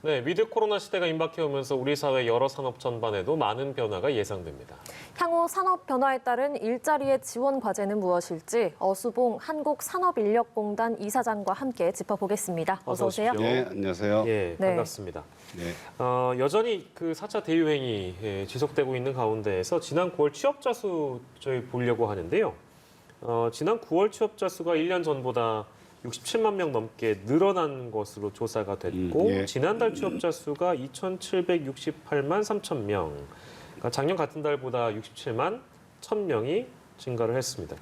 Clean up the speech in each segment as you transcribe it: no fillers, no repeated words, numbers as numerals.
네, 위드 코로나 시대가 임박해오면서 우리 사회 여러 산업 전반에도 많은 변화가 예상됩니다. 향후 산업 변화에 따른 일자리의 지원 과제는 무엇일지 어수봉 한국산업인력공단 이사장과 함께 짚어보겠습니다. 어서 오세요. 오십시오. 네, 안녕하세요. 예, 네. 반갑습니다. 네. 여전히 그 4차 대유행이 지속되고 있는 가운데에서 지난 9월 취업자 수 저희 보려고 하는데요. 지난 9월 취업자 수가 1년 전보다 67만 명 넘게 늘어난 것으로 조사가 됐고 예. 지난달 취업자 수가 2,768만 3천 명. 그러니까 작년 같은 달보다 67만 1,000명이 증가를 했습니다.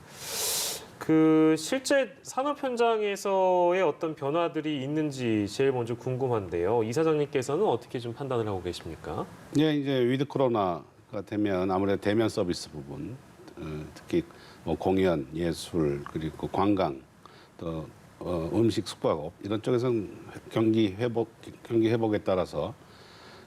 그 실제 산업 현장에서의 어떤 변화들이 있는지 제일 먼저 궁금한데요. 이 사장님께서는 어떻게 좀 판단을 하고 계십니까? 예, 이제 위드 코로나가 되면 아무래도 대면 서비스 부분, 특히 뭐 공연, 예술, 그리고 관광, 또 음식, 숙박업 이런 쪽에서는 경기 회복에 따라서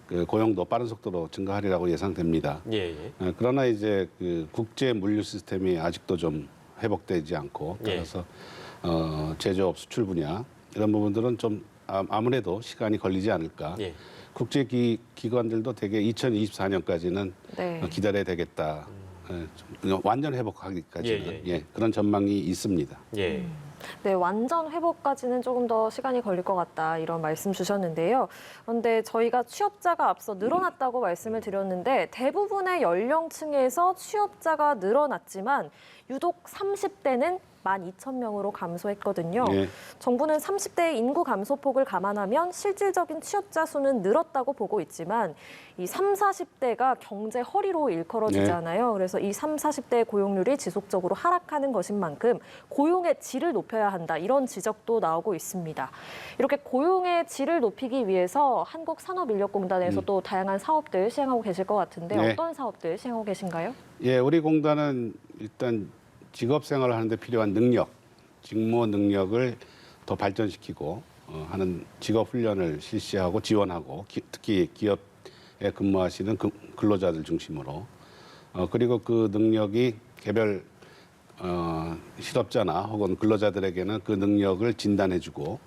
그 고용도 빠른 속도로 증가하리라고 예상됩니다. 예, 예. 그러나 이제 그 국제 물류 시스템이 아직도 좀 회복되지 않고 따라서 제조업, 수출 분야 이런 부분들은 좀 아무래도 시간이 걸리지 않을까. 예. 국제 기관들도 대개 2024년까지는 네. 기다려야 되겠다. 좀 완전 회복하기까지는 예. 그런 전망이 있습니다. 예. 네, 완전 회복까지는 조금 더 시간이 걸릴 것 같다 이런 말씀 주셨는데요. 그런데 저희가 취업자가 앞서 늘어났다고 말씀을 드렸는데 대부분의 연령층에서 취업자가 늘어났지만 유독 30대는 12,000명으로 감소했거든요. 예. 정부는 30대의 인구 감소폭을 감안하면 실질적인 취업자 수는 늘었다고 보고 있지만 이 30, 40대가 경제 허리로 일컬어지잖아요. 그래서 이 30, 40대의 고용률이 지속적으로 하락하는 것인 만큼 고용의 질을 높여야 한다. 이런 지적도 나오고 있습니다. 이렇게 고용의 질을 높이기 위해서 한국산업인력공단에서 또 다양한 사업들 시행하고 계실 것 같은데 네. 어떤 사업들 시행하고 계신가요? 예, 우리 공단은 일단 직업 생활을 하는데 필요한 능력, 직무 능력을 더 발전시키고 하는 직업 훈련을 실시하고 지원하고 특히 기업에 근무하시는 근로자들 중심으로 그리고 그 능력이 개별 실업자나 혹은 근로자들에게는 그 능력을 진단해주고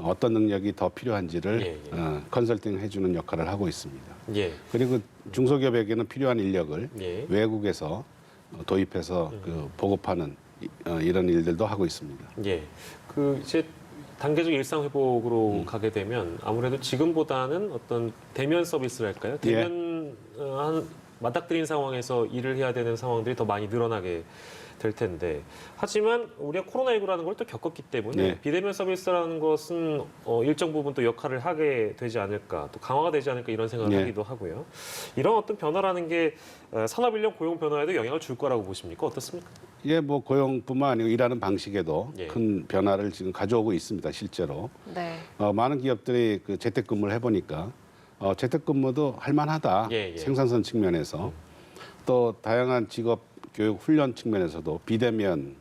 어떤 능력이 더 필요한지를 컨설팅해주는 역할을 하고 있습니다. 예. 그리고 중소기업에게는 필요한 인력을 예. 외국에서 도입해서 그 보급하는 이런 일들도 하고 있습니다. 예. 그 이제 단계적 일상 회복으로 가게 되면 아무래도 지금보다는 어떤 대면 서비스랄까요? 대면 한 맞닥뜨린 상황에서 일을 해야 되는 상황들이 더 많이 늘어나게 될 텐데 하지만 우리가 코로나19라는 걸 또 겪었기 때문에 네. 비대면 서비스라는 것은 일정 부분 또 역할을 하게 되지 않을까 또 강화가 되지 않을까 이런 생각을 네. 하기도 하고요. 이런 어떤 변화라는 게 산업인력 고용 변화에도 영향을 줄 거라고 보십니까? 어떻습니까? 예, 뭐 고용뿐만 아니고 일하는 방식에도 예. 큰 변화를 지금 가져오고 있습니다. 실제로 네. 많은 기업들이 그 재택근무를 해보니까 재택근무도 할만하다. 예. 생산성 측면에서 또 다양한 직업 교육 훈련 측면에서도 비대면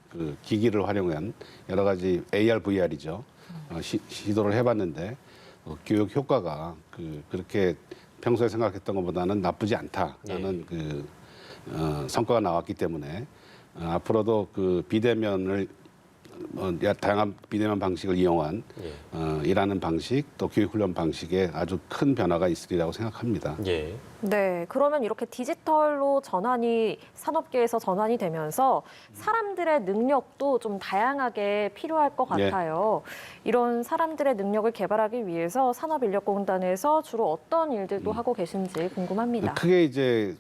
그 기기를 활용한 여러 가지 AR, VR이죠. 시도를 해봤는데 교육 효과가 그렇게 평소에 생각했던 것보다는 나쁘지 않다라는 그 성과가 나왔기 때문에 앞으로도 그 비대면을 다양한 비대면 방식을 이용한 일하는 방식 또 교육훈련 방식에 아주 큰 변화가 있으리라고 생각합니다. 예. 네, 그러면 이렇게 디지털로 산업계에서 전환이 되면서 사람들의 능력도 좀 다양하게 필요할 것 같아요. 이런 사람들의 능력을 개발하기 위해서 산업인력공단에서 주로 어떤 일들도 하고 계신지 궁금합니다. 크게 이제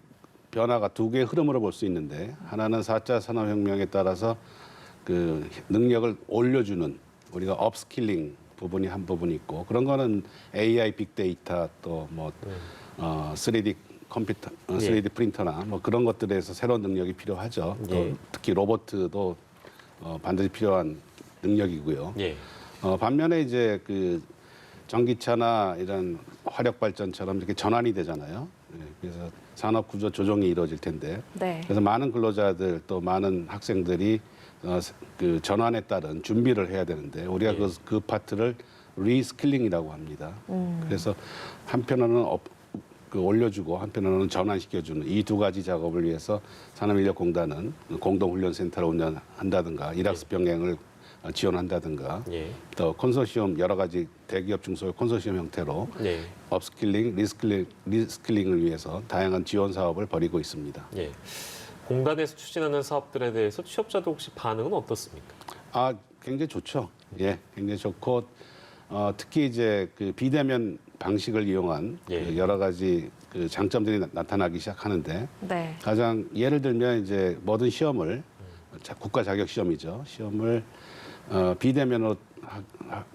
변화가 두 개의 흐름으로 볼 수 있는데 하나는 4차 산업혁명에 따라서 그 능력을 올려주는 우리가 업스킬링 부분이 한 부분이 있고 그런 거는 AI, 빅데이터 또 뭐 3D 컴퓨터, 3D 프린터나 뭐 그런 것들에서 새로운 능력이 필요하죠. 또 특히 로봇도 반드시 필요한 능력이고요. 예. 반면에 이제 그 전기차나 이런 화력 발전처럼 이렇게 전환이 되잖아요. 그래서 산업 구조 조정이 이루어질 텐데. 네. 그래서 많은 근로자들 또 많은 학생들이 그 전환에 따른 준비를 해야 되는데 우리가 그 파트를 리스킬링이라고 합니다. 그래서 한편으로는 올려주고 한편으로는 전환시켜주는 이 두 가지 작업을 위해서 산업인력공단은 공동훈련센터를 운영한다든가 일학습 병행을 지원한다든가 예. 또 컨소시엄 여러 가지 대기업 중소기업 컨소시엄 형태로 네. 업스킬링, 리스킬링을 위해서 다양한 지원 사업을 벌이고 있습니다. 예. 공단에서 추진하는 사업들에 대해서 취업자들 혹시 반응은 어떻습니까? 굉장히 좋죠. 예, 굉장히 좋고 특히 이제 그 비대면 방식을 이용한 예. 그 여러 가지 그 장점들이 나타나기 시작하는데 네. 가장 예를 들면 이제 모든 시험을 국가 자격 시험이죠. 시험을 비대면으로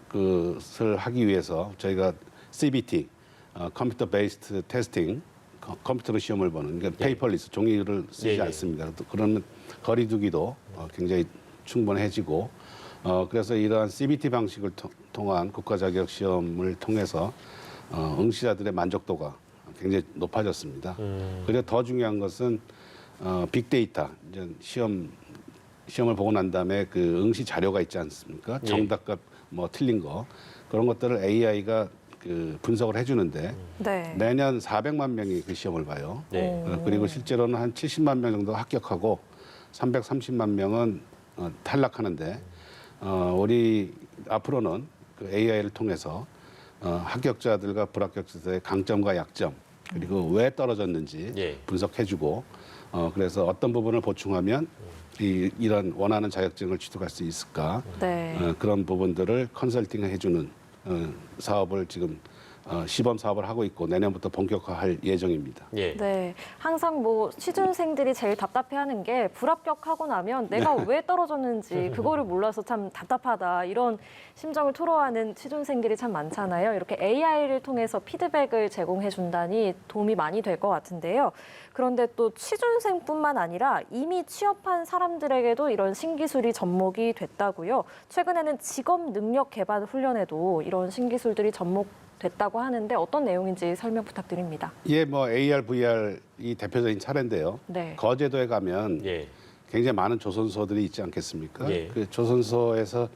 그것을 하기 위해서 저희가 CBT, 컴퓨터 베이스드 테스팅, 컴퓨터로 시험을 보는 그러니까 페이퍼리스 종이를 쓰지 예, 예. 않습니다. 또 그러면 거리두기도 굉장히 충분해지고 그래서 이러한 CBT 방식을 통한 국가 자격 시험을 통해서 응시자들의 만족도가 굉장히 높아졌습니다. 그리고 더 중요한 것은 빅데이터 이제 시험을 보고 난 다음에 그 응시 자료가 있지 않습니까? 예. 정답과 뭐 틀린 거 그런 것들을 AI가 그 분석을 해주는데 네. 매년 400만 명이 그 시험을 봐요. 네. 그리고 실제로는 한 70만 명 정도 합격하고 330만 명은 탈락하는데 우리 앞으로는 그 AI를 통해서 합격자들과 불합격자들의 강점과 약점 그리고 왜 떨어졌는지 예. 분석해주고 그래서 어떤 부분을 보충하면 이런 원하는 자격증을 취득할 수 있을까 네. 그런 부분들을 컨설팅해주는 사업을 지금 시범 사업을 하고 있고 내년부터 본격화할 예정입니다. 예. 네, 항상 뭐 취준생들이 제일 답답해하는 게 불합격하고 나면 내가 왜 떨어졌는지 그거를 몰라서 참 답답하다 이런 심정을 토로하는 취준생들이 참 많잖아요. 이렇게 AI를 통해서 피드백을 제공해 준다니 도움이 많이 될 것 같은데요. 그런데 또 취준생뿐만 아니라 이미 취업한 사람들에게도 이런 신기술이 접목이 됐다고요. 최근에는 직업 능력 개발 훈련에도 이런 신기술들이 접목됐다고 하는데 어떤 내용인지 설명 부탁드립니다. 예, 뭐 AR, VR이 대표적인 차례인데요. 네. 거제도에 가면 예. 굉장히 많은 조선소들이 있지 않겠습니까? 예. 그 조선소에서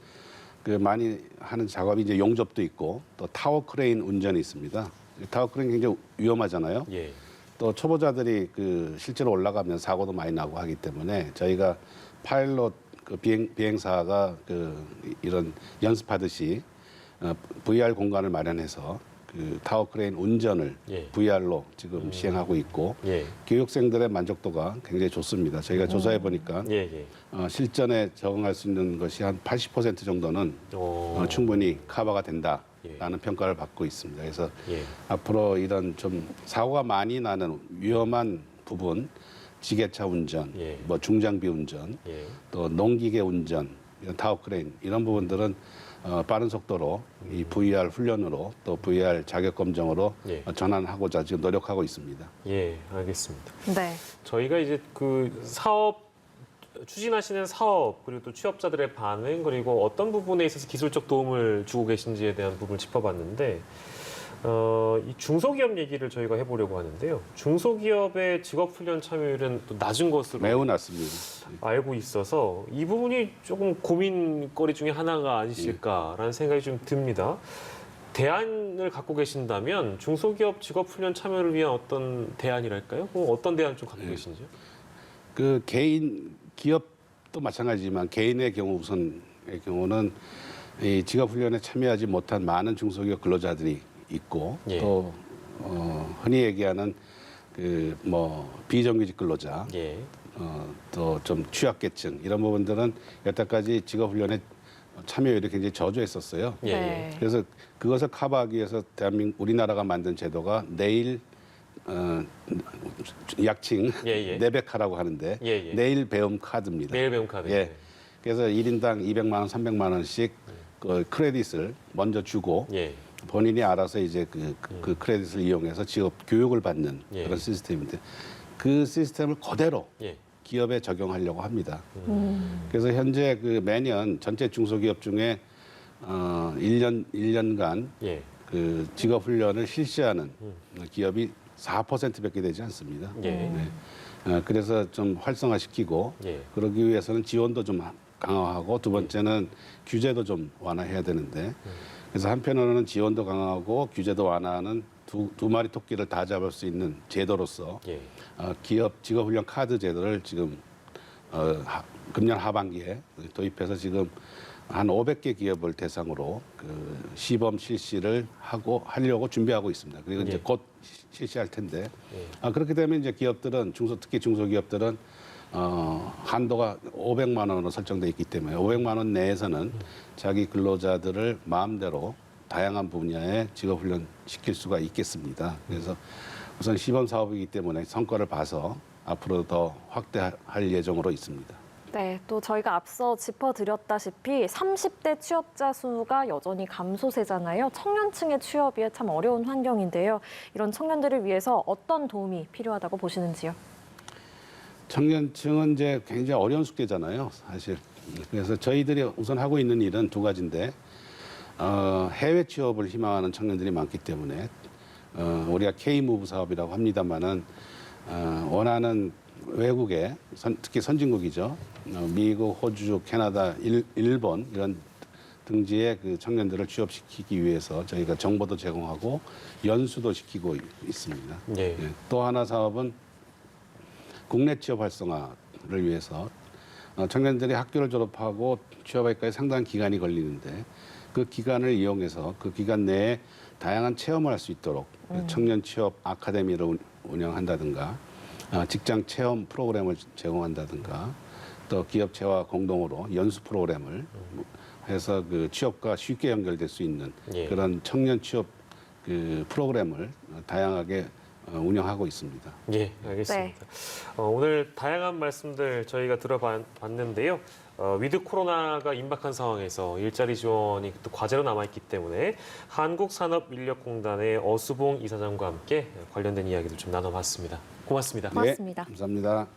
그 많이 하는 작업이 이제 용접도 있고 또 타워 크레인 운전이 있습니다. 타워 크레인 굉장히 위험하잖아요. 예. 또 초보자들이 그 실제로 올라가면 사고도 많이 나고 하기 때문에 저희가 파일럿 그 비행사가 그 이런 연습하듯이 VR 공간을 마련해서 그 타워 크레인 운전을 예. VR로 지금 시행하고 있고 예. 교육생들의 만족도가 굉장히 좋습니다. 저희가 조사해 보니까 예. 예. 실전에 적응할 수 있는 것이 한 80% 정도는 충분히 커버가 된다라는 평가를 받고 있습니다. 그래서 예. 앞으로 이런 좀 사고가 많이 나는 위험한 부분, 지게차 운전, 예. 뭐 중장비 운전, 예. 또 농기계 운전, 이런 타워 크레인 이런 부분들은 빠른 속도로 이 VR 훈련으로 또 VR 자격 검정으로 예. 전환하고자 지금 노력하고 있습니다. 예, 알겠습니다. 네. 저희가 이제 그 사업 추진하시는 사업 그리고 또 취업자들의 반응 그리고 어떤 부분에 있어서 기술적 도움을 주고 계신지에 대한 부분을 짚어봤는데 이 중소기업 얘기를 저희가 해보려고 하는데요. 중소기업의 직업훈련 참여율은 또 낮은 것으로 매우 낮습니다. 알고 있어서 이 부분이 조금 고민거리 중에 하나가 아니실까라는 생각이 좀 듭니다. 대안을 갖고 계신다면 중소기업 직업훈련 참여를 위한 어떤 대안이랄까요? 어떤 대안 좀 갖고 계신지요? 그 개인 기업도 마찬가지지만 개인의 경우 우선의 경우는 이 직업훈련에 참여하지 못한 많은 중소기업 근로자들이 있고 예. 또 흔히 얘기하는 그 뭐 비정규직 근로자 예. 또 좀 취약계층 이런 부분들은 여태까지 직업훈련에 참여율이 굉장히 저조했었어요. 예. 네. 그래서 그것을 커버하기 위해서 우리나라가 만든 제도가 내일 약칭 예. 내백카라고 하는데 예. 내일 배움 카드입니다. 매일 배움 카드. 예. 그래서 1인당 200만 원, 300만 원씩 그 크레딧을 먼저 주고 예. 본인이 알아서 이제 그 크레딧을 이용해서 직업 교육을 받는 예. 그런 시스템인데 그 시스템을 그대로 예. 기업에 적용하려고 합니다. 그래서 현재 그 매년 전체 중소기업 중에 1년간 예. 그 직업 훈련을 실시하는 기업이 4%밖에 되지 않습니다. 예. 네. 그래서 좀 활성화시키고 예. 그러기 위해서는 지원도 좀 강화하고 두 번째는 규제도 좀 완화해야 되는데 그래서 한편으로는 지원도 강화하고 규제도 완화하는 두 마리 토끼를 다 잡을 수 있는 제도로서 예. 기업 직업훈련 카드 제도를 지금 금년 하반기에 도입해서 지금 한 500개 기업을 대상으로 그 시범 실시를 하려고 준비하고 있습니다. 그리고 이제 예. 곧 실시할 텐데 예. 그렇게 되면 이제 기업들은 특히 중소기업들은 한도가 500만 원으로 설정돼 있기 때문에 500만 원 내에서는 자기 근로자들을 마음대로 다양한 분야에 직업훈련 시킬 수가 있겠습니다. 그래서 우선 시범 사업이기 때문에 성과를 봐서 앞으로 더 확대할 예정으로 있습니다. 네, 또 저희가 앞서 짚어드렸다시피 30대 취업자 수가 여전히 감소세잖아요. 청년층의 취업이 참 어려운 환경인데요. 이런 청년들을 위해서 어떤 도움이 필요하다고 보시는지요? 청년층은 이제 굉장히 어려운 숙제잖아요, 사실. 그래서 저희들이 우선 하고 있는 일은 두 가지인데 해외 취업을 희망하는 청년들이 많기 때문에 우리가 K-무브 사업이라고 합니다만은 원하는 외국에 특히 선진국이죠. 미국, 호주, 캐나다, 일본 이런 등지의 그 청년들을 취업시키기 위해서 저희가 정보도 제공하고 연수도 시키고 있습니다. 예. 예, 또 하나 사업은 국내 취업 활성화를 위해서 청년들이 학교를 졸업하고 취업하기까지 상당한 기간이 걸리는데 그 기간을 이용해서 그 기간 내에 다양한 체험을 할 수 있도록 청년 취업 아카데미를 운영한다든가 직장 체험 프로그램을 제공한다든가 또 기업체와 공동으로 연수 프로그램을 해서 그 취업과 쉽게 연결될 수 있는 예. 그런 청년 취업 그 프로그램을 다양하게 운영하고 있습니다. 예, 알겠습니다. 오늘 다양한 말씀들 저희가 들어봤는데요. 위드 코로나가 임박한 상황에서 일자리 지원이 또 과제로 남아있기 때문에 한국산업인력공단의 어수봉 이사장과 함께 관련된 이야기들 좀 나눠봤습니다. 고맙습니다. 고맙습니다. 네, 감사합니다.